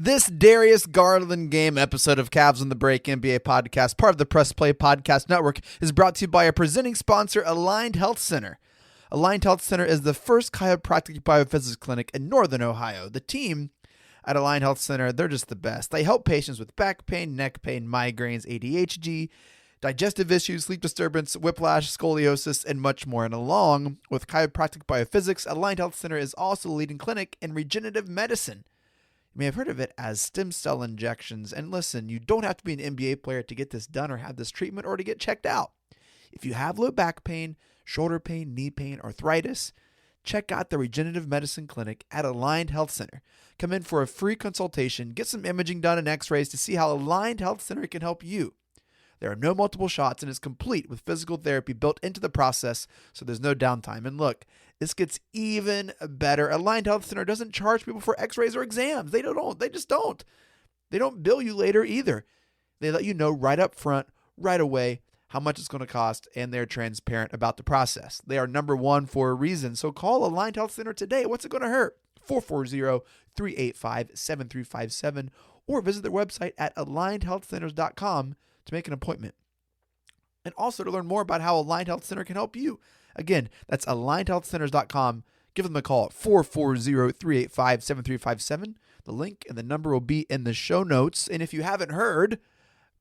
This Darius Garland game episode of Cavs on the Break NBA podcast, part of the Press Play Podcast Network, is brought to you by our presenting sponsor, Aligned Health Center. Aligned Health Center is the first chiropractic biophysics clinic in Northern Ohio. The team at Aligned Health Center, they're just the best. They help patients with back pain, neck pain, migraines, ADHD, digestive issues, sleep disturbance, whiplash, scoliosis, and much more. And along with chiropractic biophysics, Aligned Health Center is also the leading clinic in regenerative medicine. You may have heard of it as stem cell injections. And listen, you don't have to be an NBA player to get this done or have this treatment or to get checked out. If you have low back pain, shoulder pain, knee pain, arthritis, check out the regenerative medicine clinic at Aligned Health Center. Come in for a free consultation, get some imaging done and x-rays to see how Aligned Health Center can help you. There are no multiple shots and it's complete with physical therapy built into the process, so there's no downtime. And look, this gets even better. Aligned Health Center doesn't charge people for x-rays or exams. They just don't. They don't bill you later either. They let you know right up front, right away, how much it's going to cost, and they're transparent about the process. They are number one for a reason, so call Aligned Health Center today. What's it going to hurt? 440-385-7357 or visit their website at alignedhealthcenters.com to make an appointment. And also to learn more about how Aligned Health Center can help you. Again, that's alignedhealthcenters.com. Give them a call at 440-385-7357. The link and the number will be in the show notes. And if you haven't heard,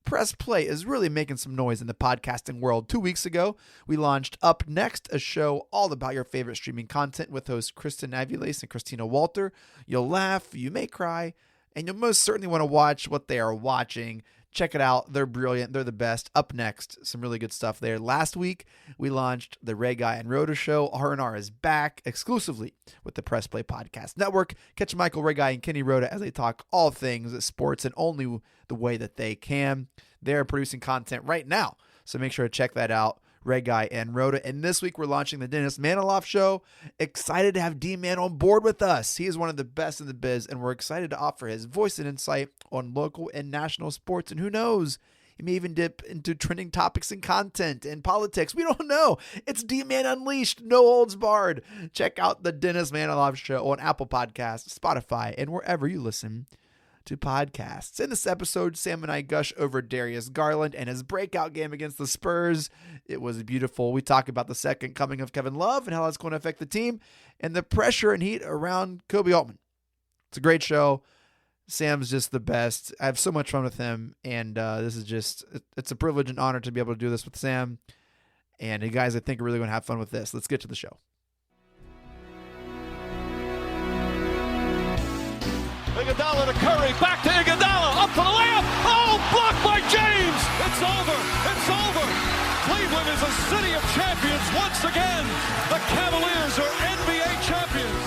Press Play is really making some noise in the podcasting world. 2 weeks ago, we launched Up Next, a show all about your favorite streaming content with hosts Kristen Aviles and Christina Walter. You'll laugh, you may cry, and you'll most certainly want to watch what they are watching. Check it out. They're brilliant. They're the best. Up Next, some really good stuff there. Last week, we launched the Ray Guy and Rhoda show. R&R is back exclusively with the Press Play Podcast Network. Catch Michael, Ray Guy, and Kenny Rhoda as they talk all things sports and only the way that they can. They're producing content right now, so make sure to check that out. Ray Guy and Rhoda. And this week, we're launching the Dennis Maniloff Show. Excited to have D-Man on board with us. He is one of the best in the biz, and we're excited to offer his voice and insight on local and national sports. And who knows, he may even dip into trending topics and content and politics. We don't know. It's D-Man Unleashed, no holds barred. Check out the Dennis Maniloff Show on Apple Podcasts, Spotify, and wherever you listen to podcasts. In this episode, Sam and I gush over Darius Garland and his breakout game against the Spurs. It was beautiful. We talk about the second coming of Kevin Love and how that's going to affect the team and the pressure and heat around Koby Altman. It's a great show. Sam's just the best. I have so much fun with him, and this is just, it's a privilege and honor to be able to do this with Sam. And you guys, I think, are really going to have fun with this. Let's get to the show. Iguodala to Curry, back to Iguodala, up for the layup. Oh, blocked by James. It's over. It's over. Cleveland is a city of champions once again. The Cavaliers are NBA champions.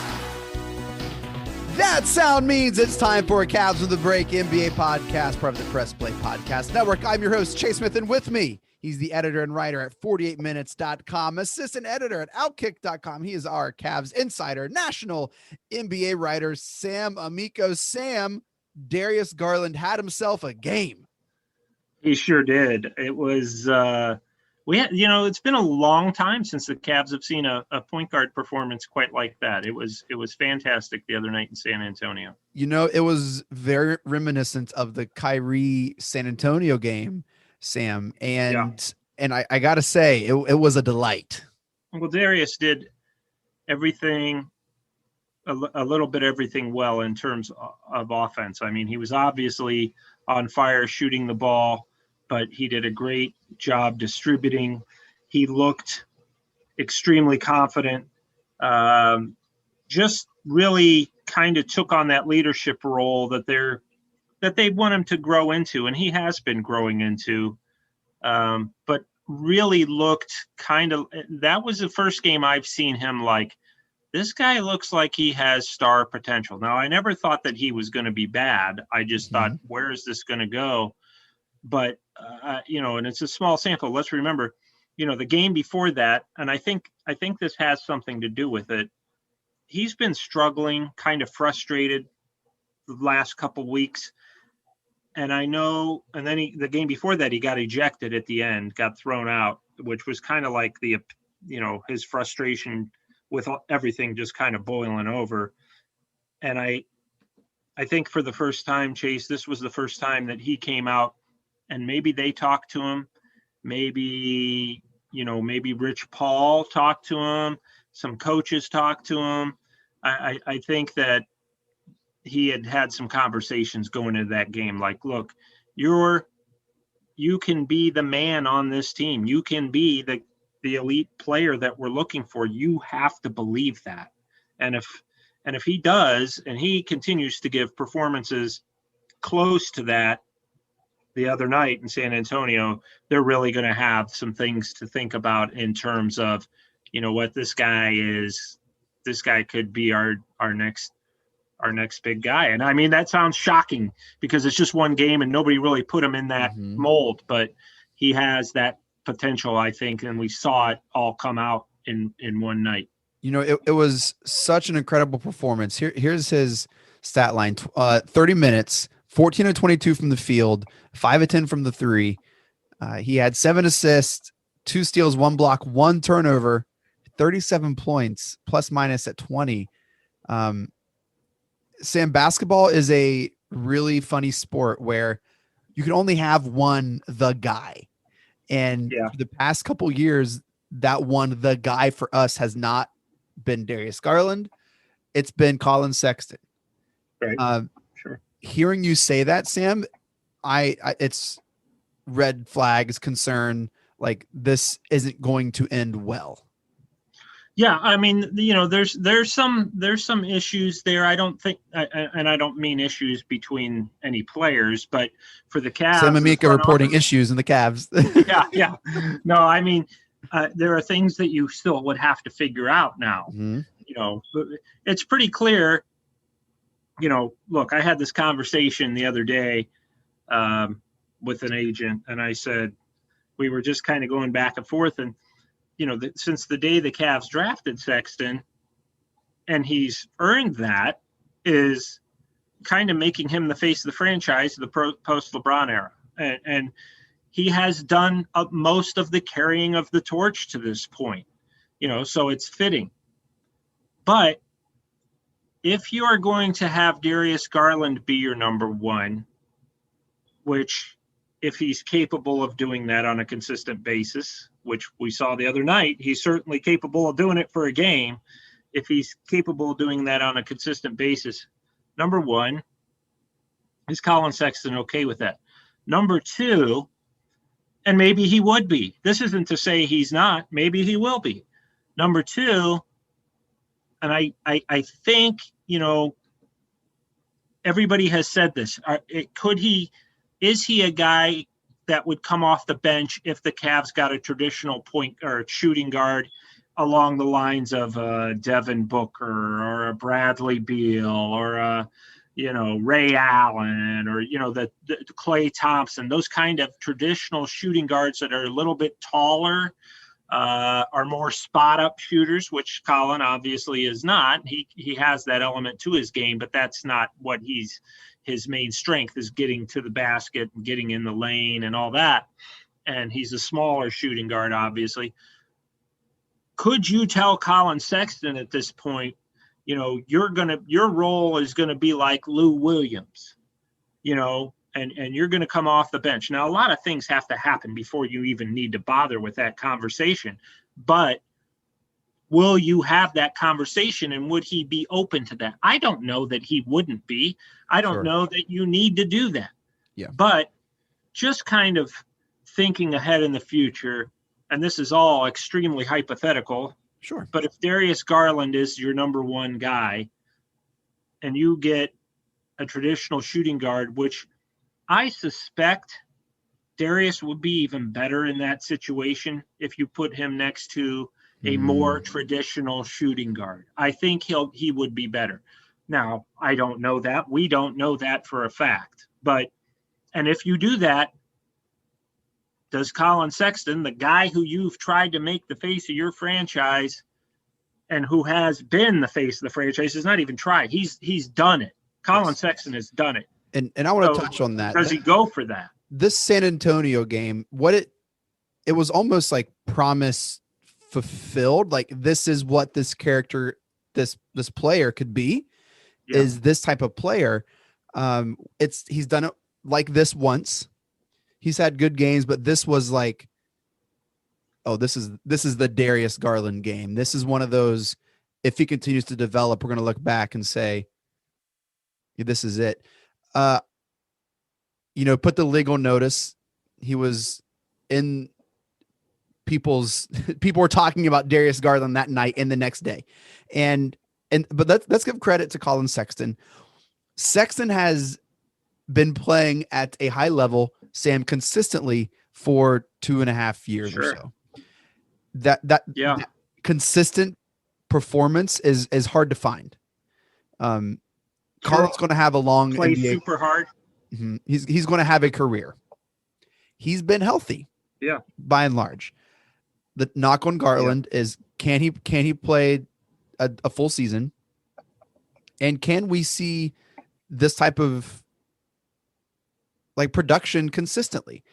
That sound means it's time for a Cavs on the Break NBA podcast, part of the Press Play Podcast Network. I'm your host, Chase Smith, and with me, he's the editor and writer at 48minutes.com, assistant editor at Outkick.com. He is our Cavs insider, national NBA writer, Sam Amico. Sam, Darius Garland had himself a game. He sure did. It was, it's been a long time since the Cavs have seen a point guard performance quite like that. It was fantastic the other night in San Antonio. You know, it was very reminiscent of the Kyrie San Antonio game, Sam, and I gotta say, it was a delight. Well, Darius did everything, a little bit everything well in terms of offense. I mean, he was obviously on fire shooting the ball, but he did a great job distributing. He looked extremely confident. Just really kind of took on that leadership role that they want him to grow into, and he has been growing into, but really looked that was the first game I've seen him like, this guy looks like he has star potential. Now, I never thought that he was going to be bad. I just thought, where is this going to go? But, and it's a small sample. Let's remember, the game before that, and I think this has something to do with it. He's been struggling, kind of frustrated the last couple weeks. And I know, and then the game before that, he got ejected at the end, got thrown out, which was kind of like his frustration with everything just kind of boiling over. And I I think for the first time, Chase, this was the first time that he came out, and maybe they talked to him. Maybe, maybe Rich Paul talked to him. Some coaches talked to him. I think that he had some conversations going into that game. Like, look, you can be the man on this team. You can be the elite player that we're looking for. You have to believe that. And if he does, and he continues to give performances close to that the other night in San Antonio, they're really going to have some things to think about in terms of, what this guy could be our next big guy. And I mean, that sounds shocking because it's just one game and nobody really put him in that mold, but he has that potential, I think. And we saw it all come out in one night. It was such an incredible performance. Here's his stat line, 30 minutes, 14 of 22 from the field, 5 of 10 from the three. He had 7 assists, 2 steals, 1 block, 1 turnover, 37 points, plus minus at 20. Sam, basketball is a really funny sport where you can only have the guy. And for the past couple years, the guy for us has not been Darius Garland. It's been Colin Sexton. Right. Sure. Hearing you say that, Sam, it's red flags, concern, like this isn't going to end well. Yeah, I mean, there's some issues there. I don't think, and I don't mean issues between any players, but for the Cavs, Sam Amica reporting issues in the Cavs. Yeah. No, I mean, there are things that you still would have to figure out now. It's pretty clear. Look, I had this conversation the other day with an agent, and I said we were just kind of going back and forth, and since the day the Cavs drafted Sexton, and he's earned that, is kind of making him the face of the franchise of the post-LeBron era. And he has done most of the carrying of the torch to this point, so it's fitting. But if you are going to have Darius Garland be your number one, which if he's capable of doing that on a consistent basis, which we saw the other night, he's certainly capable of doing it for a game. If he's capable of doing that on a consistent basis, number one, is Colin Sexton okay with that? Number two, and maybe he would be. This isn't to say he's not. Maybe he will be. Number two, and I think, everybody has said this. Is he a guy that would come off the bench if the Cavs got a traditional point or shooting guard along the lines of Devin Booker or a Bradley Beal or a Ray Allen or the Klay Thompson, those kind of traditional shooting guards that are a little bit taller, are more spot up shooters, which Colin obviously is not. He has that element to his game, but that's not what his main strength is, getting to the basket and getting in the lane and all that. And he's a smaller shooting guard, obviously. Could you tell Colin Sexton at this point, your role is going to be like Lou Williams, and you're going to come off the bench. Now, a lot of things have to happen before you even need to bother with that conversation, but will you have that conversation, and would he be open to that? I don't know that he wouldn't be. I don't know that you need to do that. Yeah. But just kind of thinking ahead in the future, and this is all extremely hypothetical. Sure. But if Darius Garland is your number one guy and you get a traditional shooting guard, which I suspect Darius would be even better in that situation if you put him next to a more traditional shooting guard. I think he would be better. Now, I don't know that. We don't know that for a fact. And if you do that, does Colin Sexton, the guy who you've tried to make the face of your franchise and who has been the face of the franchise, has not even tried. He's done it. Colin Sexton has done it. And I want to touch on that. Does he go for that? This San Antonio game, it was almost like promise fulfilled. Like, this is what this character, this player could be, is this type of player. He's done it like this once. He's had good games, but this was like, oh, this is the Darius Garland game. This is one of those, if he continues to develop, we're going to look back and say, yeah, this is it. Put the legal notice. He was in people were talking about Darius Garland that night and the next day. But let's give credit to Colin Sexton. Sexton has been playing at a high level, Sam, consistently for 2.5 years or so. That consistent performance is hard to find. Colin's going to have a long play NBA. Super hard. Mm-hmm. He's going to have a career. He's been healthy, by and large. The knock on Garland is can he play a full season, and can we see this type of like production consistently?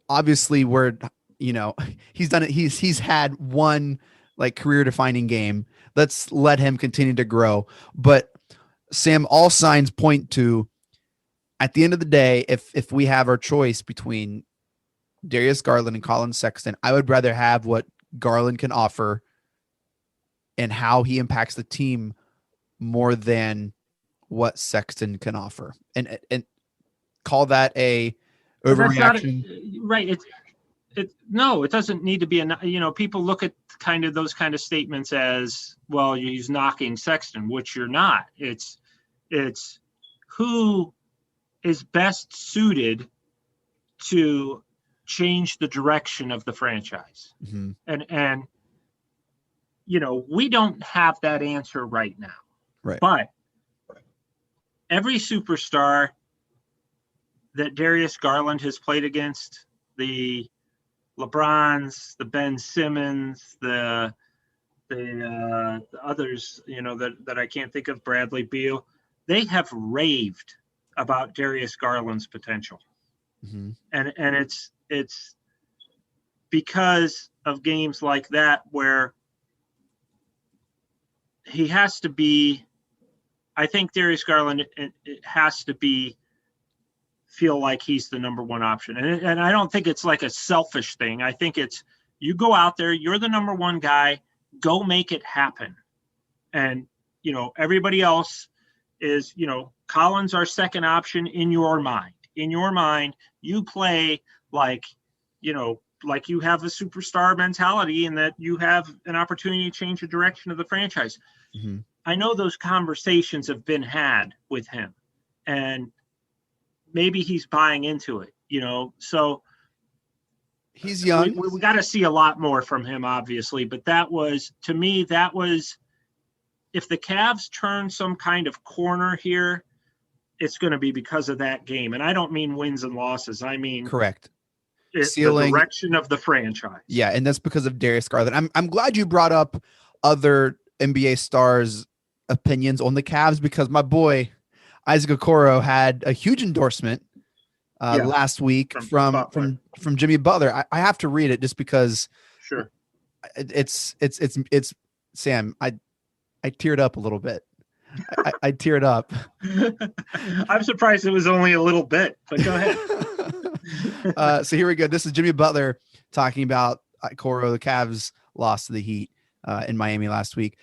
Obviously he's done it. He's had one like career defining game. Let's let him continue to grow. But Sam, all signs point to, at the end of the day, if we have our choice between Darius Garland and Colin Sexton, I would rather have what Garland can offer and how he impacts the team more than what Sexton can offer. And call that a overreaction. Right. No, it doesn't need to be people look at kind of those kind of statements as, well, he's knocking Sexton, which you're not. It's who is best suited to change the direction of the franchise. Mm-hmm. And we don't have that answer right now. Right. But every superstar that Darius Garland has played against, the LeBrons, the Ben Simmons, the others, that I can't think of, Bradley Beal, they have raved about Darius Garland's potential. Mm-hmm. And it's because of games like that where he has to be, I think Darius Garland, it has to be, feel like he's the number one option. And I don't think it's like a selfish thing. I think it's, you go out there, you're the number one guy, go make it happen. And, everybody else is, Colin's our second option in your mind. In your mind, you play like you have a superstar mentality and that you have an opportunity to change the direction of the franchise. Mm-hmm. I know those conversations have been had with him, and maybe he's buying into it, so he's young. We got to see a lot more from him, obviously, but to me, if the Cavs turn some kind of corner here, it's going to be because of that game. And I don't mean wins and losses. I mean, correct. The direction of the franchise. Yeah. And that's because of Darius Garland. I'm glad you brought up other NBA stars' opinions on the Cavs, because my boy, Isaac Okoro, had a huge endorsement last week from Jimmy Butler. I have to read it just because sure it's Sam. I teared up a little bit. I teared up. I'm surprised it was only a little bit, but go ahead. So here we go. This is Jimmy Butler talking about Okoro. The Cavs lost to the Heat in Miami last week.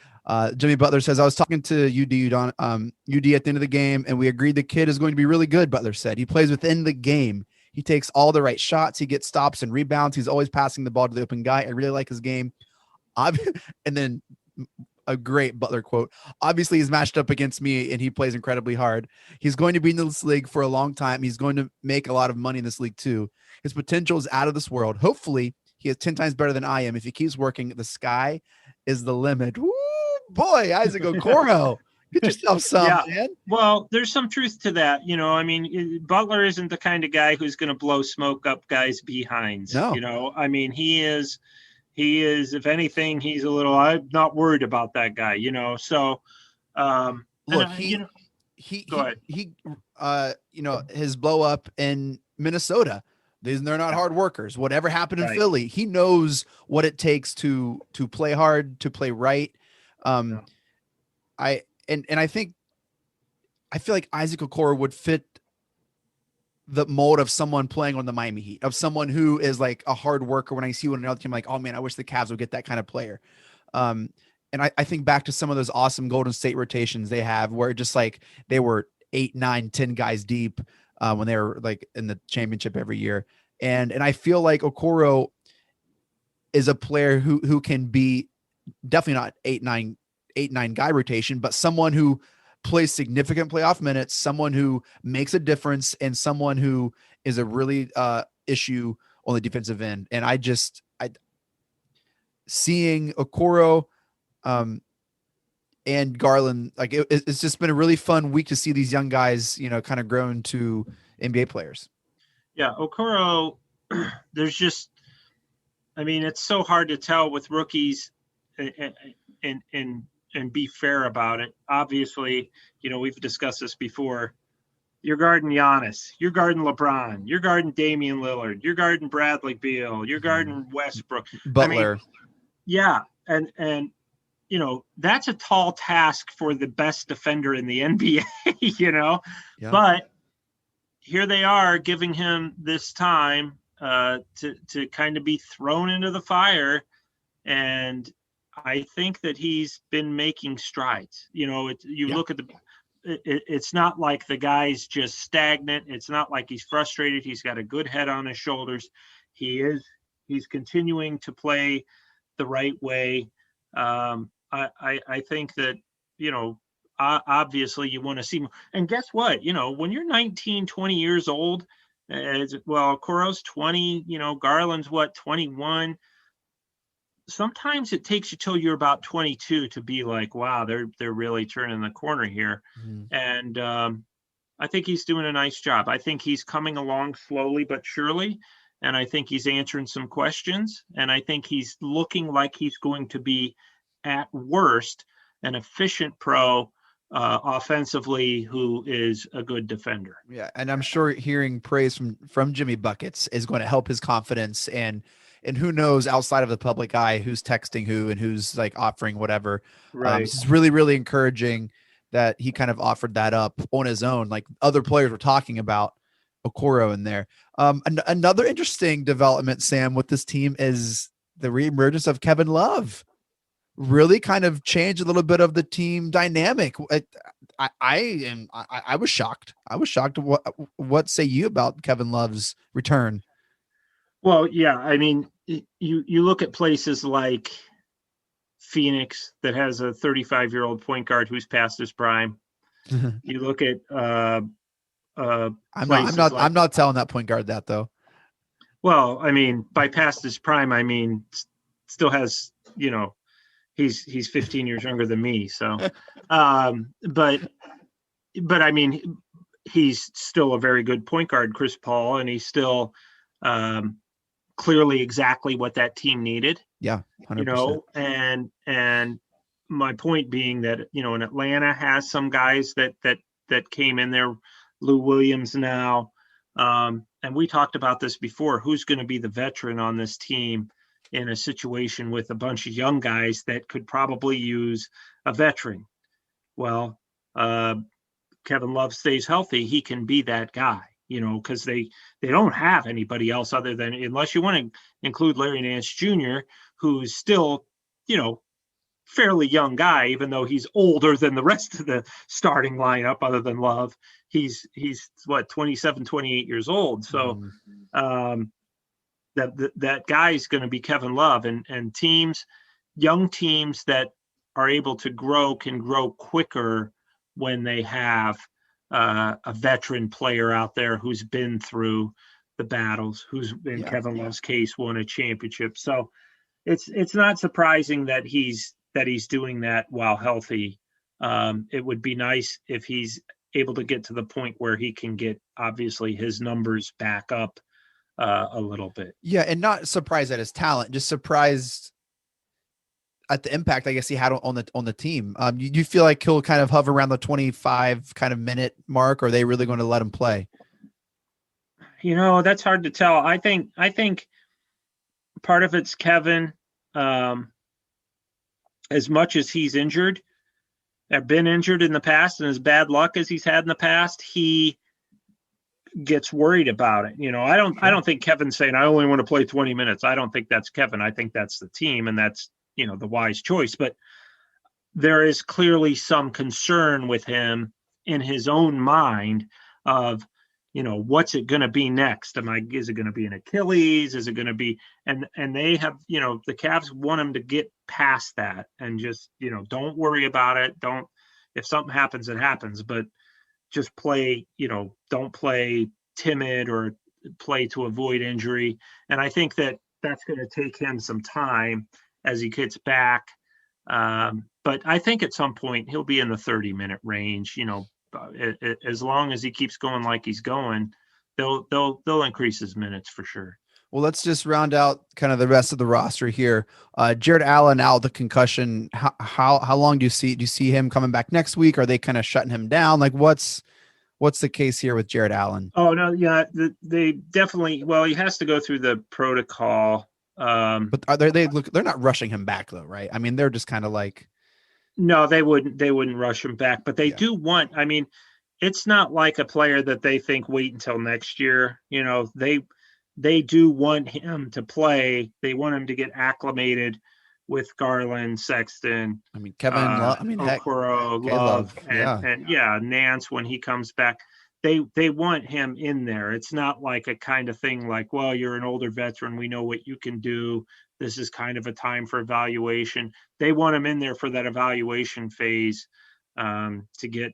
Jimmy Butler says, I was talking to UD at the end of the game, and we agreed the kid is going to be really good, Butler said. He plays within the game. He takes all the right shots. He gets stops and rebounds. He's always passing the ball to the open guy. I really like his game. And then a great Butler quote. Obviously, he's matched up against me, and he plays incredibly hard. He's going to be in this league for a long time. He's going to make a lot of money in this league, too. His potential is out of this world. Hopefully, he is 10 times better than I am. If he keeps working, the sky is the limit. Woo! Boy, Isaac Okoro, get yourself some, man. Well, there's some truth to that. I mean, Butler isn't the kind of guy who's going to blow smoke up guys' behinds. No. I mean, he is, if anything, he's a little, I'm not worried about that guy, So, look, go ahead. His blow up in Minnesota, they're not hard workers. Whatever happened in Philly, he knows what it takes to play hard, to play right. I think I feel like Isaac Okoro would fit the mold of someone playing on the Miami Heat, of someone who is like a hard worker. When I see one another team, like, oh man, I wish the Cavs would get that kind of player. And I think back to some of those awesome Golden State rotations they have, where just like they were 8, 9, 10 guys deep when they were like in the championship every year. And I feel like Okoro is a player who can be definitely not 8, 9 guy rotation, but someone who plays significant playoff minutes, someone who makes a difference, and someone who is a really issue on the defensive end. And I seeing Okoro and Garland, like it's just been a really fun week to see these young guys, kind of grown to NBA players. Yeah, Okoro, there's just, I mean, it's so hard to tell with rookies and be fair about it. Obviously, we've discussed this before. You're guarding Giannis, you're guarding LeBron, you're guarding Damian Lillard, you're guarding Bradley Beal, you're guarding Westbrook. Butler. I mean, yeah. And that's a tall task for the best defender in the NBA, Yeah. But here they are giving him this time to kind of be thrown into the fire. And I think that he's been making strides. Look at it's not like the guy's just stagnant. It's not like he's frustrated. He's got a good head on his shoulders. He's continuing to play the right way. I think that, obviously you want to see more. And guess what? When you're 19, 20 years old, Okoro's 20, Garland's 21. Sometimes it takes you till you're about 22 to be like, wow, they're really turning the corner here. Mm-hmm. And I think he's doing a nice job. I think he's coming along slowly but surely. And I think he's answering some questions. And I think he's looking like he's going to be, at worst, an efficient pro offensively who is a good defender. Yeah, and I'm sure hearing praise from Jimmy Buckets is going to help his confidence. And who knows outside of the public eye who's texting who and who's like offering whatever. Right. It's really, really encouraging that he kind of offered that up on his own. Like other players were talking about Okoro in there. Another interesting development, Sam, with this team is the reemergence of Kevin Love. Really kind of changed a little bit of the team dynamic. I was shocked. I was shocked. What say you about Kevin Love's return? Well, yeah, I mean, you look at places like Phoenix that has a 35-year-old point guard who's past his prime. You look at I'm not telling that point guard that though. Well, I mean, by past his prime, I mean still has, he's 15 years younger than me. So, but I mean, he's still a very good point guard, Chris Paul, and he's still clearly exactly what that team needed. Yeah, 100%. And my point being that, in Atlanta has some guys that came in there, Lou Williams now. And we talked about this before, who's going to be the veteran on this team in a situation with a bunch of young guys that could probably use a veteran. Well, Kevin Love stays healthy, he can be that guy, because they don't have anybody else other than, unless you want to include Larry Nance Jr., who's still, fairly young guy, even though he's older than the rest of the starting lineup other than Love. He's 27, 28 years old. So that guy's going to be Kevin Love, and young teams that are able to grow can grow quicker when they have a veteran player out there who's been through the battles, who's in Kevin Love's case won a championship. So it's not surprising that he's doing that while healthy. It would be nice if he's able to get to the point where he can get, obviously, his numbers back up a little bit. Yeah, and not surprised at his talent, just surprised at the impact I guess he had on the team. You feel like he'll kind of hover around the 25 kind of minute mark, or are they really going to let him play? That's hard to tell. I think part of it's Kevin. As much as he's injured, have been injured in the past, and as bad luck as he's had in the past, he gets worried about it. I don't think Kevin's saying, I only want to play 20 minutes. I don't think that's Kevin. I think that's the team, and that's, the wise choice. But there is clearly some concern with him in his own mind of, what's it going to be next? Is it going to be an Achilles? Is it going to be, and they have, the Cavs want him to get past that and just, don't worry about it. If something happens, it happens, but just play, don't play timid or play to avoid injury. And I think that that's going to take him some time as he gets back. But I think at some point he'll be in the 30-minute range, as long as he keeps going like he's going, they'll increase his minutes for sure. Well, let's just round out kind of the rest of the roster here. Jared Allen out with the concussion. How long do you see him coming back next week? Are they kind of shutting him down? Like what's the case here with Jared Allen? Oh no, yeah, they definitely. Well, he has to go through the protocol. But they're not rushing him back though, right? I mean, they're just kind of like. No, they wouldn't rush him back, but they do want. I mean, it's not like a player that they think wait until next year. They do want him to play. They want him to get acclimated with Garland, Sexton. I mean, Kevin. Okoro, Love, and Nance when he comes back. They want him in there. It's not like a kind of thing like, well, you're an older veteran. We know what you can do. This is kind of a time for evaluation. They want him in there for that evaluation phase to get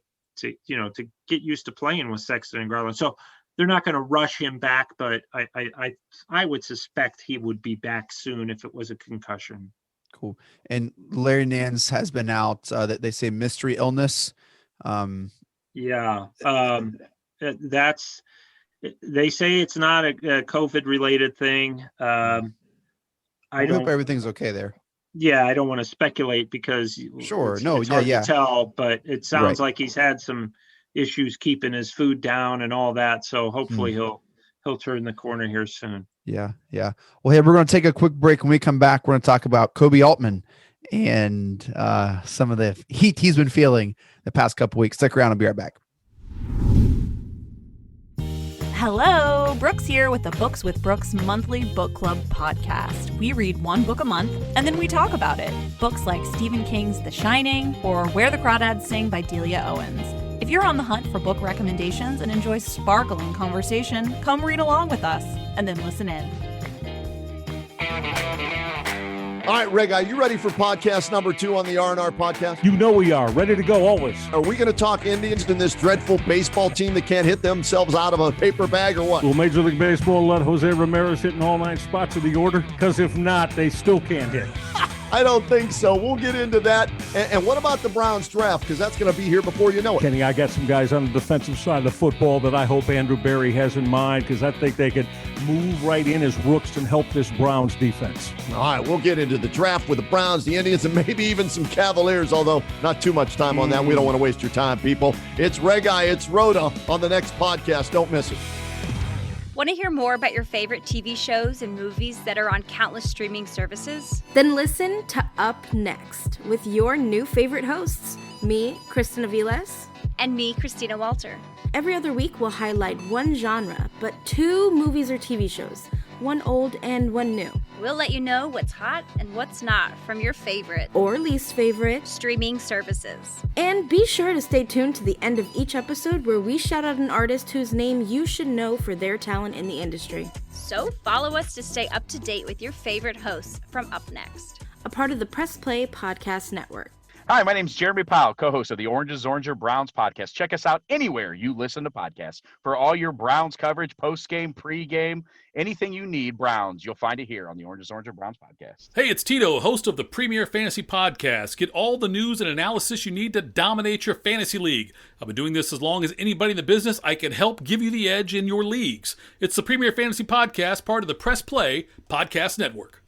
used to playing with Sexton and Garland. So they're not going to rush him back, but I would suspect he would be back soon if it was a concussion. Cool. And Larry Nance has been out. That they say mystery illness. They say it's not a COVID related thing. I hope everything's okay there. Yeah, I don't want to speculate because it's hard to tell, but it sounds like he's had some issues keeping his food down and all that. So hopefully he'll turn the corner here soon. Yeah. Well, hey, we're going to take a quick break. When we come back, we're going to talk about Koby Altman and some of the heat he's been feeling the past couple weeks. Stick around. I'll be right back. Hello, Brooks here with the Books with Brooks monthly book club podcast. We read one book a month and then we talk about it. Books like Stephen King's The Shining or Where the Crawdads Sing by Delia Owens. If you're on the hunt for book recommendations and enjoy sparkling conversation, come read along with us and then listen in. All right, Reg, are you ready for podcast number 2 on the R&R podcast? You know we are. Ready to go always. Are we going to talk Indians and this dreadful baseball team that can't hit themselves out of a paper bag or what? Will Major League Baseball let Jose Ramirez hit in all 9 spots of the order? Because if not, they still can't hit. I don't think so. We'll get into that. And what about the Browns draft? Because that's going to be here before you know it. Kenny, I got some guys on the defensive side of the football that I hope Andrew Berry has in mind because I think they could move right in as rooks and help this Browns defense. All right, we'll get into the draft with the Browns, the Indians, and maybe even some Cavaliers, although not too much time on that. We don't want to waste your time, people. It's Reg-I, it's Rhoda on the next podcast. Don't miss it. Want to hear more about your favorite TV shows and movies that are on countless streaming services? Then listen to Up Next with your new favorite hosts, me, Kristen Aviles, and me, Christina Walter. Every other week, we'll highlight one genre, but 2 movies or TV shows, one old and one new. We'll let you know what's hot and what's not from your favorite or least favorite streaming services. And be sure to stay tuned to the end of each episode where we shout out an artist whose name you should know for their talent in the industry. So follow us to stay up to date with your favorite hosts from Up Next, a part of the Press Play Podcast Network. Hi, my name's Jeremy Powell, co-host of the Oranges, Oranger, Browns podcast. Check us out anywhere you listen to podcasts. For all your Browns coverage, post-game, pre-game, anything you need Browns, you'll find it here on the Oranges, Oranger, Browns podcast. Hey, it's Tito, host of the Premier Fantasy Podcast. Get all the news and analysis you need to dominate your fantasy league. I've been doing this as long as anybody in the business. I can help give you the edge in your leagues. It's the Premier Fantasy Podcast, part of the Press Play Podcast Network.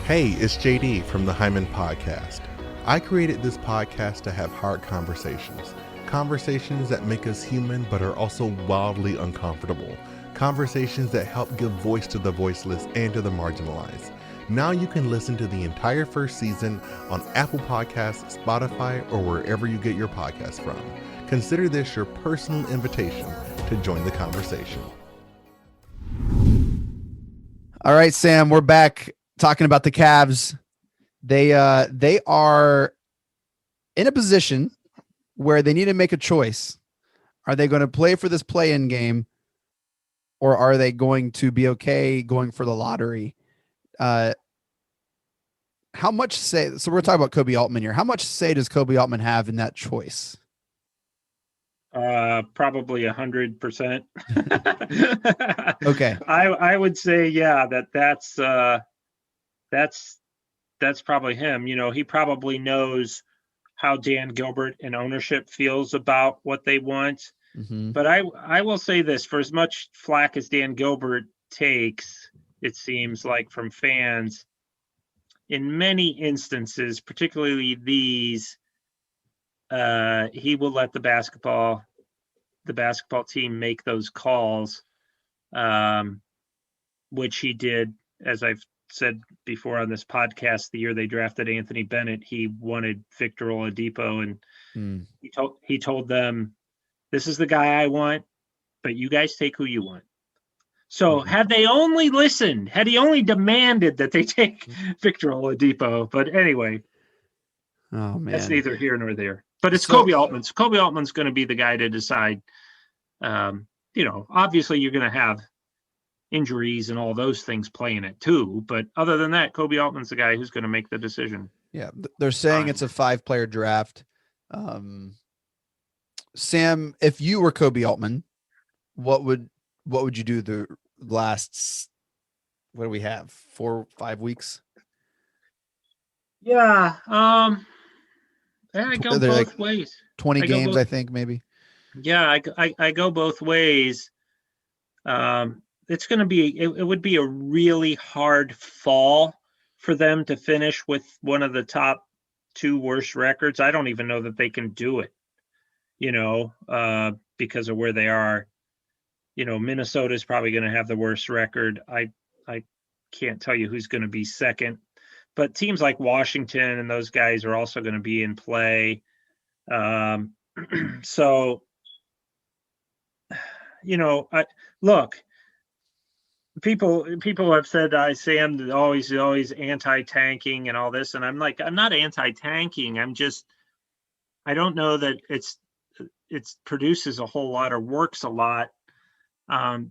Hey, it's JD from the Hyman Podcast. I created this podcast to have hard conversations. Conversations that make us human but are also wildly uncomfortable. Conversations that help give voice to the voiceless and to the marginalized. Now you can listen to the entire first season on Apple Podcasts, Spotify, or wherever you get your podcasts from. Consider this your personal invitation to join the conversation. All right, Sam, we're back talking about the Cavs. They are in a position where they need to make a choice. Are they going to play for this play-in game, or are they going to be okay going for the lottery? How much say? So we're talking about Koby Altman here. How much say does Koby Altman have in that choice? Probably 100%. Okay. I would say, yeah, that's probably him. You know, he probably knows how Dan Gilbert and ownership feels about what they want. Mm-hmm. But I will say this, for as much flack as Dan Gilbert takes, it seems like, from fans, in many instances, particularly these, he will let the basketball team make those calls, which he did, as I've said before on this podcast. The year they drafted Anthony Bennett, he wanted Victor Oladipo, and he told them, "This is the guy I want, but you guys take who you want." So had they only listened, had he only demanded that they take Victor Oladipo, but anyway, oh man, that's neither here nor there. But it's Koby Altman. So Koby Altman's going to be the guy to decide. You know, obviously you're going to have injuries and all those things playing it too, but other than that, Koby Altman's the guy who's going to make the decision. Yeah, they're saying it's a 5-player draft. Sam, if you were Koby Altman, what would you do the last, what do we have, 4 or 5 weeks? Yeah, I go both like ways. 20 games, I think, maybe. Yeah, I go both ways. It's going to be, it would be a really hard fall for them to finish with one of the top 2 worst records. I don't even know that they can do it, you know, because of where they are. You know, Minnesota is probably going to have the worst record. I can't tell you who's going to be second, but teams like Washington and those guys are also going to be in play. So, you know, look, people have said Sam always anti-tanking and all this, and I'm like, I'm not anti-tanking. I don't know that it produces a whole lot or works a lot,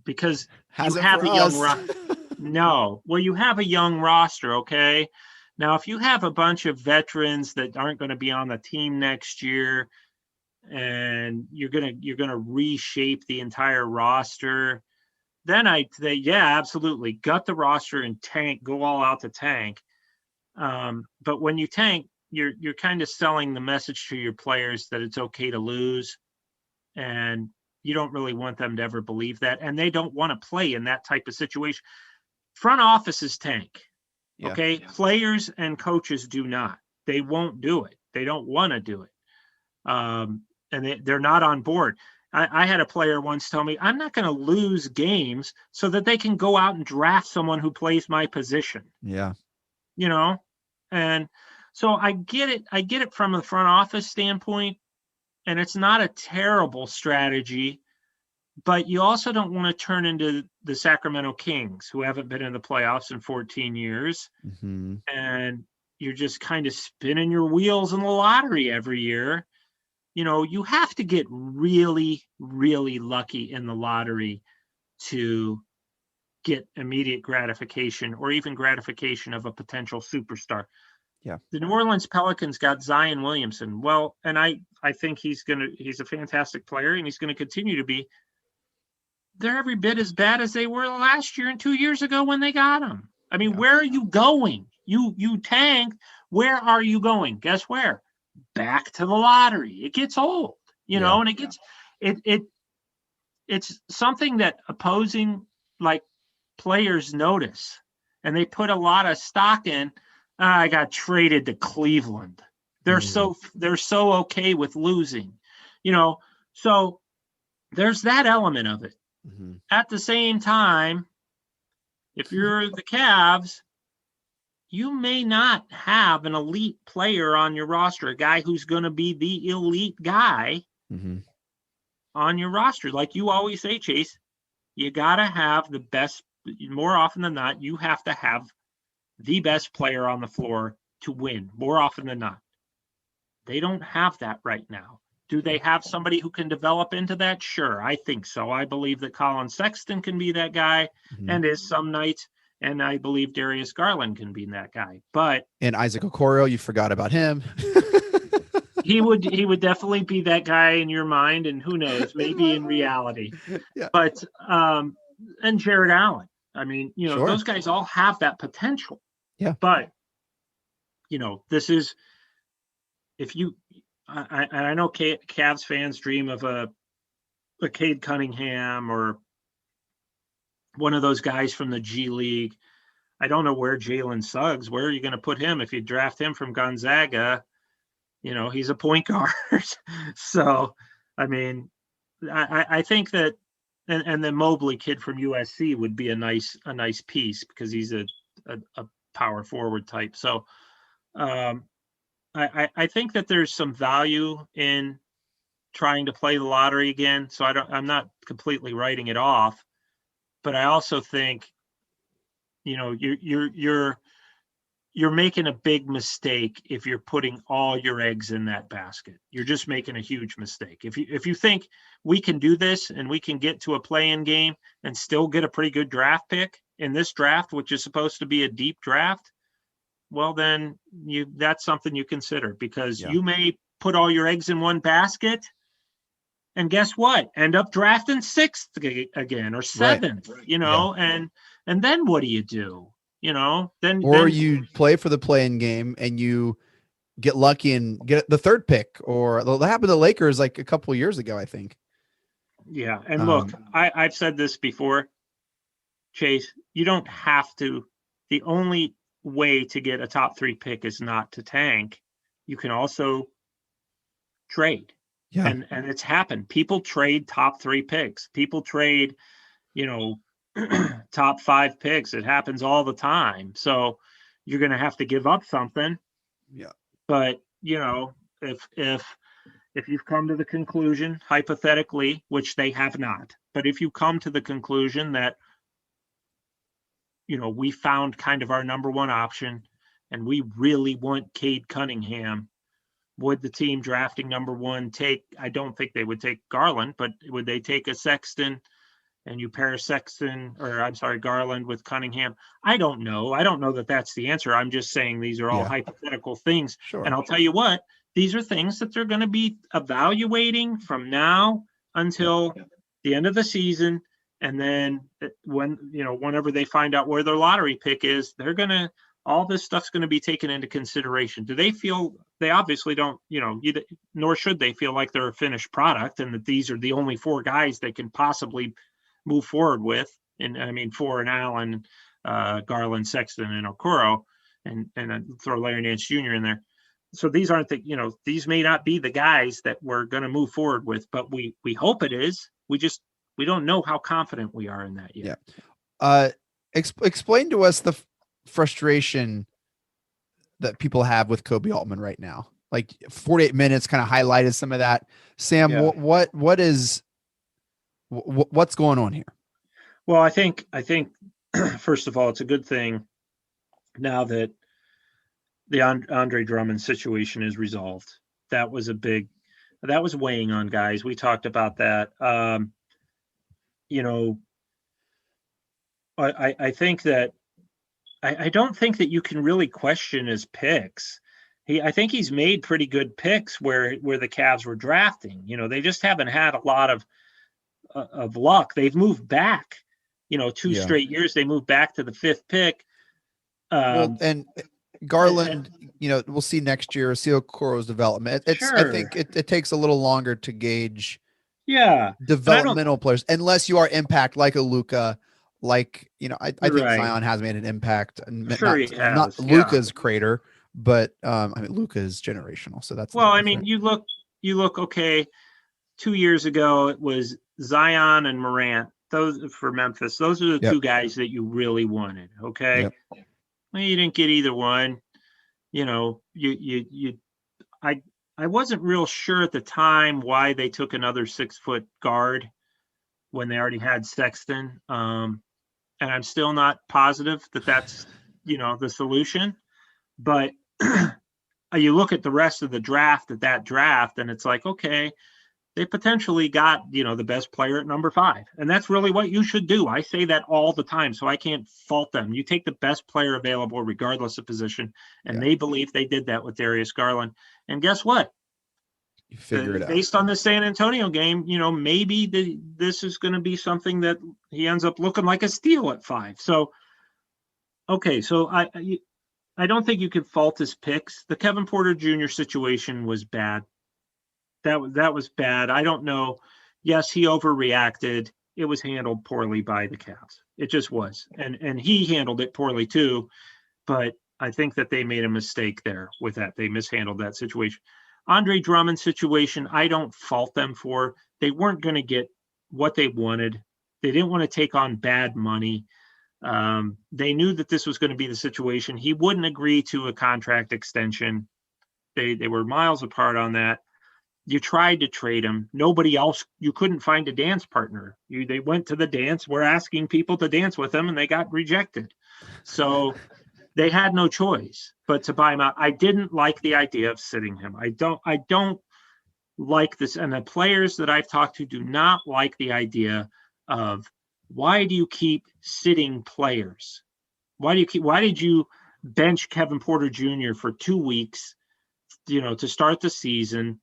because you have a young no. Well, you have a young roster, okay? Now, if you have a bunch of veterans that aren't going to be on the team next year, and you're gonna reshape the entire roster, then I'd say, yeah, absolutely, gut the roster and tank, go all out to tank. But when you tank, you're kind of selling the message to your players that it's okay to lose, and you don't really want them to ever believe that, and they don't want to play in that type of situation. Front offices tank, okay? Yeah. Players and coaches do not. They won't do it. They don't want to do it. And they're not on board. I had a player once tell me, I'm not going to lose games so that they can go out and draft someone who plays my position. Yeah. You know? And so I get it. I get it from a front office standpoint, and it's not a terrible strategy, but you also don't want to turn into the Sacramento Kings, who haven't been in the playoffs in 14 years. Mm-hmm. And you're just kind of spinning your wheels in the lottery every year. You know, you have to get really, really lucky in the lottery to get immediate gratification or even gratification of a potential superstar. Yeah. The New Orleans Pelicans got Zion Williamson. Well, and I think he's a fantastic player, and he's going to continue to be. They're every bit as bad as they were last year and 2 years ago when they got him. I mean, where are you going? You tanked. Where are you going? Guess where? Back to the lottery. It gets old, you know, and it gets it's something that opposing like players notice, and they put a lot of stock in. I got traded to Cleveland. They're so okay with losing, you know. So there's that element of it. Mm-hmm. At the same time, if you're the Cavs, you may not have an elite player on your roster, a guy who's going to be the elite guy on your roster. Like you always say, Chase, you got to have the best. More often than not, you have to have the best player on the floor to win, more often than not. They don't have that right now. Do they have somebody who can develop into that? Sure, I think so. I believe that Colin Sexton can be that guy and is some nights. And I believe Darius Garland can be that guy. And Isaac Okoro, you forgot about him. he would definitely be that guy in your mind, and who knows, maybe in reality. Yeah. But and Jared Allen. I mean, Sure. those guys all have that potential. Yeah. But this is I know Cavs fans dream of a Cade Cunningham or one of those guys from the G League. I don't know where Jalen Suggs, where are you going to put him if you draft him from Gonzaga? He's a point guard. So, I mean, I think that, and the Mobley kid from USC would be a nice piece because he's a power forward type. So, I think that there's some value in trying to play the lottery again. So I'm not completely writing it off. But I also think, you're making a big mistake if you're putting all your eggs in that basket. You're just making a huge mistake. If you think we can do this and we can get to a play-in game and still get a pretty good draft pick in this draft, which is supposed to be a deep draft, well, then that's something you consider, because you may put all your eggs in one basket. And guess what? End up drafting 6th again or 7th, right. And then what do you do? Then you play for the play-in game and you get lucky and get the 3rd pick, or that happened to the Lakers like a couple of years ago, I think. Yeah. And look, I've said this before, Chase, you don't have to. The only way to get a top 3 pick is not to tank. You can also trade. Yeah. And it's happened. People trade top 3 picks. People trade, top 5 picks. It happens all the time. So you're going to have to give up something. Yeah. But, if you've come to the conclusion, hypothetically, which they have not, but if you come to the conclusion that, we found kind of our number one option and we really want Cade Cunningham, would the team drafting number 1 take? I don't think they would take Garland, but would they take a Sexton and you pair Garland with Cunningham? I don't know. I don't know that that's the answer. I'm just saying these are all hypothetical things. Sure. And I'll tell you what, these are things that they're going to be evaluating from now until the end of the season. And then whenever they find out where their lottery pick is, all this stuff's going to be taken into consideration. Do they feel? They obviously don't, nor should they feel like they're a finished product and that these are the only 4 guys they can possibly move forward with. And I mean, 4 and Allen, Garland, Sexton, and Okoro, and throw Larry Nance Jr. in there. So these aren't these may not be the guys that we're going to move forward with, but we hope it is. We don't know how confident we are in that yet. Yeah. Explain to us the frustration that people have with Koby Altman right now. Like 48 minutes kind of highlighted some of that. Sam, what's going on here? Well, I think first of all, it's a good thing now that the Andre Drummond situation is resolved. That was weighing on guys. We talked about that. I think that I don't think that you can really question his picks. I think he's made pretty good picks where the Cavs were drafting. They just haven't had a lot of luck. They've moved back. 2 straight years they moved back to the 5th pick. And Garland, we'll see next year. See Okoro's development. I think it takes a little longer to gauge. Yeah, developmental players, unless you are impact like a Luka. Like, I think Zion has made an impact. Not Luka's crater, but Luka is generational. So that's you look okay. 2 years ago, it was Zion and Morant. Those for Memphis. Those are the 2 guys that you really wanted. Okay. Yep. Well, you didn't get either one. I wasn't real sure at the time why they took another 6-foot guard when they already had Sexton. And I'm still not positive that that's, the solution. But you look at the rest of the draft, and it's like, okay, they potentially got, the best player at number 5. And that's really what you should do. I say that all the time, so I can't fault them. You take the best player available regardless of position. And they believe they did that with Darius Garland. And guess what? You figure it out. Based on the San Antonio game, maybe this is going to be something that he ends up looking like a steal at 5. So, okay, so I don't think you can fault his picks. The Kevin Porter Jr. situation was bad. That was bad. I don't know. Yes, he overreacted. It was handled poorly by the Cavs. It just was. And he handled it poorly too. But I think that they made a mistake there with that. They mishandled that situation. Andre Drummond's situation, I don't fault them for. They weren't going to get what they wanted. They didn't want to take on bad money. They knew that this was going to be the situation. He wouldn't agree to a contract extension. They were miles apart on that. You tried to trade him. Nobody else, you couldn't find a dance partner. They went to the dance. We're asking people to dance with them, and they got rejected. So they had no choice but to buy him out. I didn't like the idea of sitting him. I don't like this. And the players that I've talked to do not like the idea of, why do you keep sitting players? Why did you bench Kevin Porter Jr. for 2 weeks, to start the season,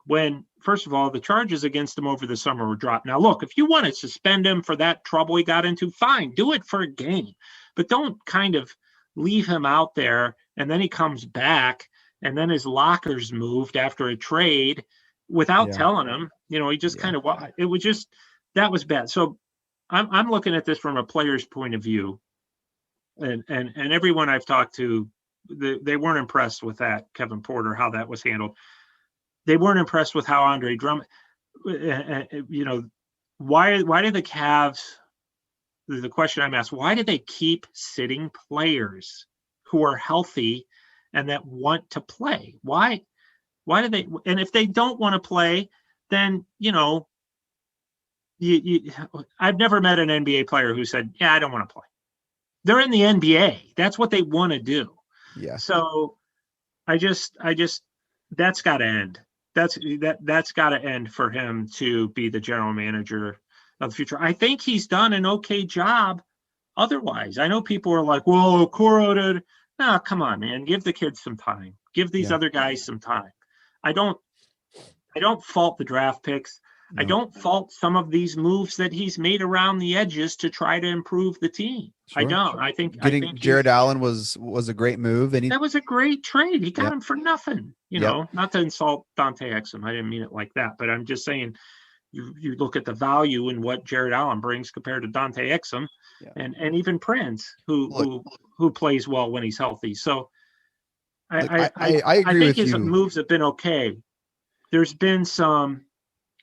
when, first of all, the charges against him over the summer were dropped. Now, look, if you want to suspend him for that trouble he got into, fine, do it for a game. But don't kind of leave him out there, and then he comes back, and then his locker's moved after a trade without telling him. He just kind of, it was just, that was bad. So I'm looking at this from a player's point of view, and everyone I've talked to, they weren't impressed with that, Kevin Porter, how that was handled. They weren't impressed with how Andre Drummond, why did the Cavs, the question I'm asked, why do they keep sitting players who are healthy and that want to play? Why do they, and if they don't want to play, then, I've never met an NBA player who said, yeah, I don't want to play. They're in the NBA. That's what they want to do. Yeah. So I just, that's got to end. That's got to end for him to be the general manager of the future. I think he's done an okay job otherwise. I know people are like, well, Okoro did. No, come on, man. Give the kids some time. Give these other guys some time. I don't fault the draft picks. No. I don't fault some of these moves that he's made around the edges to try to improve the team. Sure, I don't. Sure. I think Jared Allen was a great move, and that was a great trade. He got him for nothing. Not to insult Dante Exum. I didn't mean it like that, but I'm just saying, you look at the value in what Jared Allen brings compared to Dante Exum, and even Prince, who plays well when he's healthy. So I agree think his moves have been okay. There's been some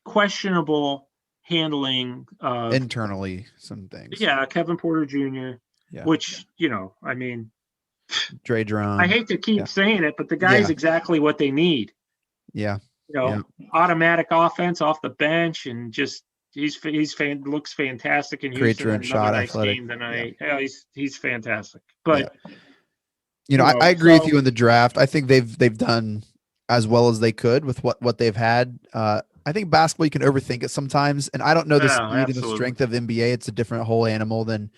questionable handling internally, some things. Yeah, Kevin Porter Jr. Which, I mean, Dre Drummond. I hate to keep saying it, but the guy's exactly what they need. Yeah. Automatic offense off the bench, and just looks fantastic in Houston. Creator and shot nice athletic. Game tonight. Yeah, he's fantastic. But I agree with you in the draft. I think they've done as well as they could with what they've had. I think basketball, you can overthink it sometimes, and I don't know the speed and the strength of NBA. It's a different whole animal than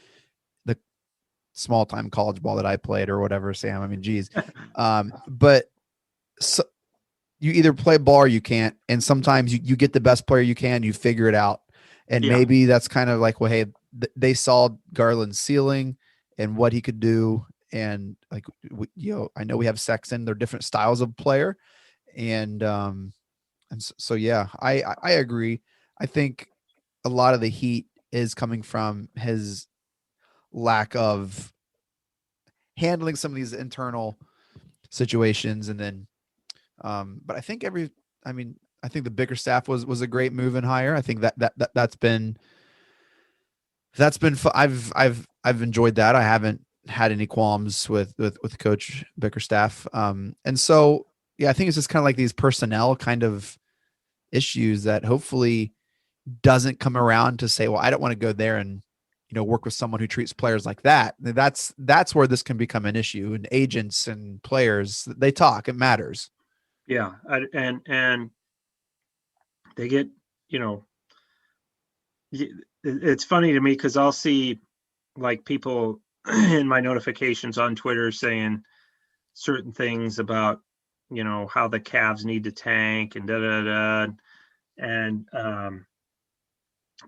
the small time college ball that I played or whatever, Sam. I mean, geez. But so, you either play ball or you can't, and sometimes you get the best player you can, you figure it out, and maybe that's kind of like, well, hey, they saw Garland's ceiling and what he could do, and like, I know we have Sexton. They're different styles of player, and so I agree. I think a lot of the heat is coming from his lack of handling some of these internal situations, and then but I think I think the bigger staff was a great move and hire. I think that's been I've enjoyed that. I haven't had any qualms with Coach Bickerstaff. And so, yeah, I think it's just kind of like these personnel kind of issues that hopefully doesn't come around to say, well, I don't want to go there and, work with someone who treats players like that. That's where this can become an issue. And agents and players, they talk, it matters. Yeah. And they get, it's funny to me because I'll see like people in my notifications on Twitter saying certain things about, how the Cavs need to tank and and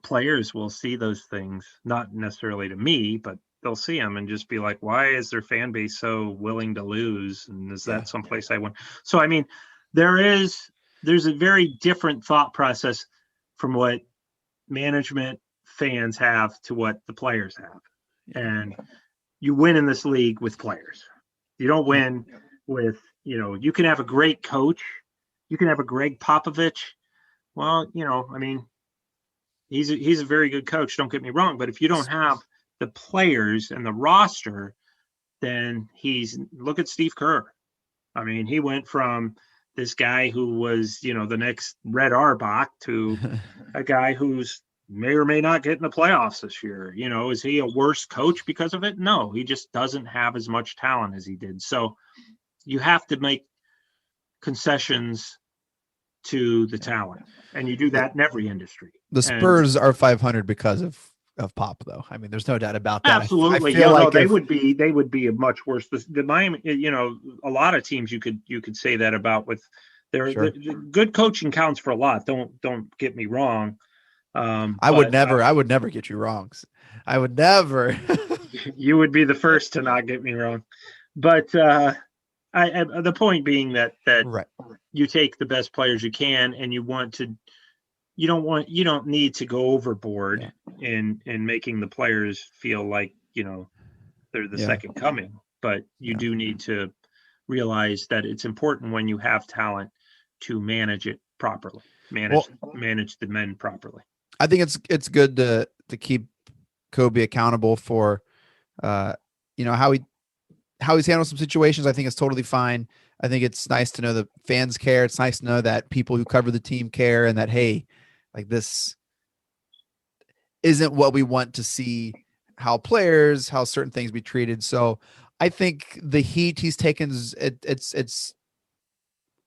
players will see those things, not necessarily to me, but they'll see them and just be like, why is their fan base so willing to lose? And is that someplace I want? So, I mean, there's a very different thought process from what management fans have to what the players have. And you win in this league with players. You don't win with, you can have a great coach. You can have a Greg Popovich. Well, I mean, he's a very good coach. Don't get me wrong. But if you don't have the players and the roster, then look at Steve Kerr. I mean, he went from this guy who was, the next Red Auerbach to a guy who's may or may not get in the playoffs this year. Is he a worse coach because of it? No, he just doesn't have as much talent as he did. So you have to make concessions to the talent, and you do that in every industry. The Spurs are 500 because of Pop, though. I mean, there's no doubt about that. Absolutely. I feel like they would be a much worse. The Miami, a lot of teams you could say that about with their good coaching counts for a lot. Don't get me wrong. I would never get you wrong. I would never. You would be the first to not get me wrong. But the point being that right. You take the best players you can, and you don't need to go overboard in making the players feel like, they're the second coming, but you do need to realize that it's important when you have talent to manage it properly, manage the men properly. I think it's good to keep Koby accountable for, how he's handled some situations. I think it's totally fine. I think it's nice to know that fans care. It's nice to know that people who cover the team care, and that, hey, like, this isn't what we want to see, how certain things be treated. So I think the heat he's taken, it's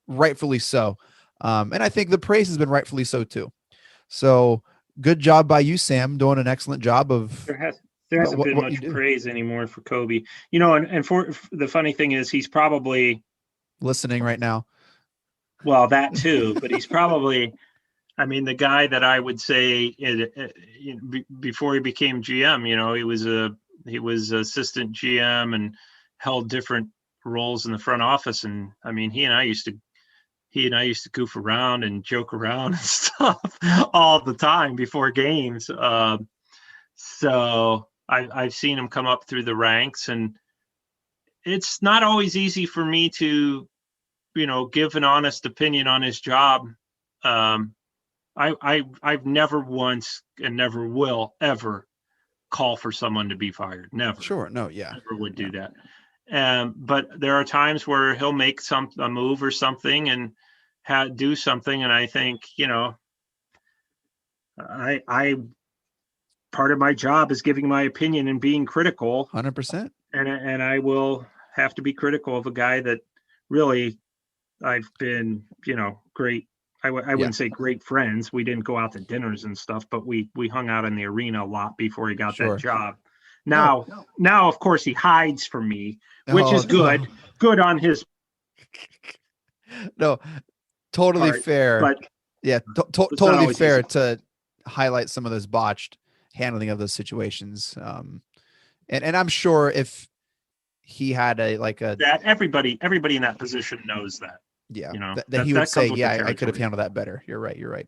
rightfully so. And I think the praise has been rightfully so too. So good job by you, Sam, doing an excellent job of. There hasn't been much praise anymore for Koby, and for the funny thing is he's probably listening right now. Well, that too, but he's probably, the guy that I would say before he became GM, he was assistant GM and held different roles in the front office. And he and I used to goof around and joke around and stuff all the time before games. So I've seen him come up through the ranks, and it's not always easy for me to, give an honest opinion on his job. I've never once and never will ever call for someone to be fired. Never. Sure. No. Yeah. Never would do that. But there are times where he'll make a move or something and do something. And I think, I part of my job is giving my opinion and being critical. 100%. And I will have to be critical of a guy that really I've been, great. I wouldn't say great friends. We didn't go out to dinners and stuff, but we hung out in the arena a lot before he got that job. Now, of course, he hides from me, which is good. No. Good on his. No, totally part, fair. But totally fair to highlight some of those botched handling of those situations. And I'm sure if he had that everybody in that position knows that. Yeah, that he would say, I could have handled that better. You're right.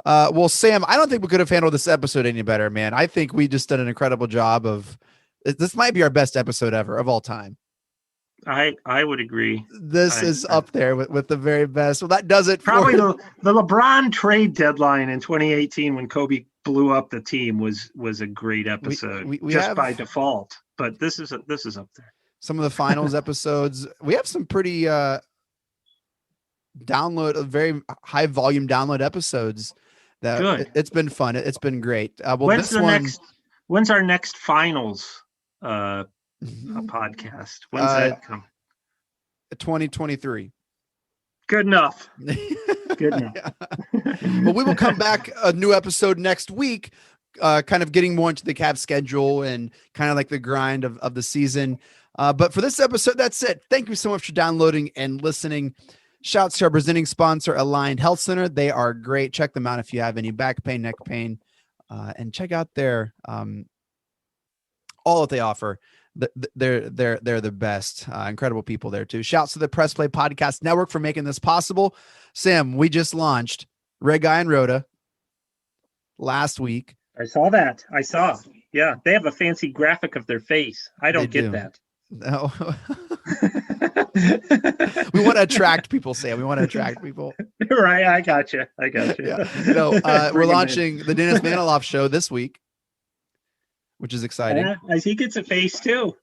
Well, Sam, I don't think we could have handled this episode any better, man. I think we just did an incredible job of. This might be our best episode ever of all time. I would agree. This is up there with the very best. Well, that does it. Probably the LeBron trade deadline in 2018 when Koby blew up the team was a great episode. We have, by default. but this is up there. Some of the finals episodes, we have some pretty very high volume download episodes. It's been fun. It's been great. When's our next finals podcast? When's that come? 2023. Good enough. Good enough. Well, we will come back a new episode next week, kind of getting more into the Cavs schedule and kind of like the grind of the season. But for this episode, that's it. Thank you so much for downloading and listening. Shouts to our presenting sponsor, Aligned Health Center. They are great. Check them out if you have any back pain, neck pain, and check out their all that they offer. They're the best. Incredible people there too. Shouts to the Press Play Podcast Network for making this possible. Sam, we just launched Red Guy and Rhoda last week. I saw that. Yeah, they have a fancy graphic of their face. I don't get that. No. We want to attract people, Sam. We want to attract people. Right. I got you. Yeah. We're launching the Dennis Maniloff show this week, which is exciting. Yeah, he gets a face too.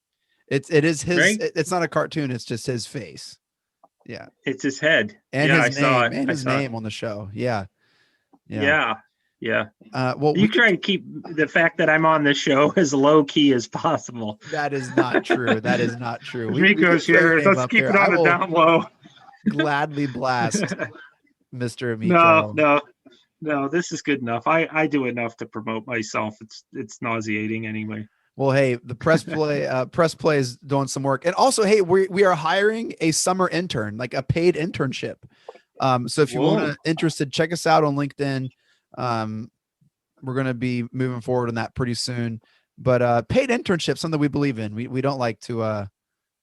It is his. Right? It's not a cartoon. It's just his face. Yeah. It's his head. And his name. And his name on the show. Yeah. Well, you try to keep the fact that I'm on this show as low key as possible. That is not true. Rico's here. Let's keep it on the down low. Gladly blast Mr. Amico. No. This is good enough. I do enough to promote myself. It's nauseating anyway. Well, hey, the press play is doing some work, and also, hey, we are hiring a summer intern, like a paid internship. So if you're interested, check us out on LinkedIn. We're going to be moving forward on that pretty soon, but paid internships, something we believe in. We don't like to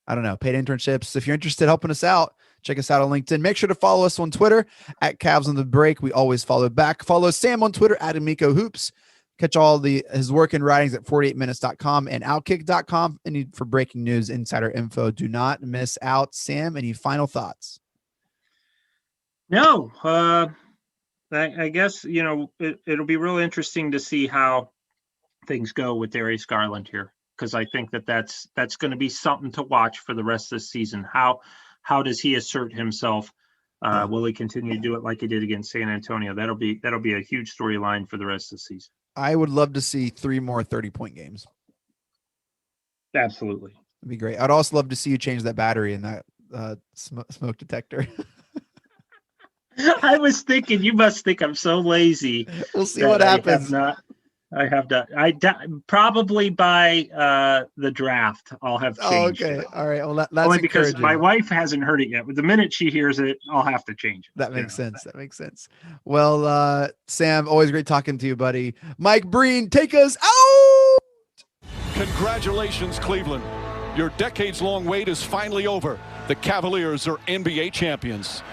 paid internships. If you're interested in helping us out, check us out on LinkedIn. Make sure to follow us on Twitter at Cavs on the Break. We always follow back. Follow Sam on Twitter at Amico Hoops. Catch all his work and writings at 48minutes.com and outkick.com. And for breaking news, insider info, do not miss out. Sam, any final thoughts? No, I guess, it'll be really interesting to see how things go with Darius Garland here, because I think that's going to be something to watch for the rest of the season. How does he assert himself? Will he continue to do it like he did against San Antonio? That'll be a huge storyline for the rest of the season. I would love to see 3 more 30-point games. Absolutely. It'd be great. I'd also love to see you change that battery in that smoke detector. I was thinking, you must think I'm so lazy. We'll see what happens. I have not. Probably by the draft, I'll have changed. Okay. All right. Well, that's only because my wife hasn't heard it yet. But the minute she hears it, I'll have to change it. That makes sense. Well, Sam, always great talking to you, buddy. Mike Breen, take us out. Congratulations, Cleveland. Your decades-long wait is finally over. The Cavaliers are NBA champions.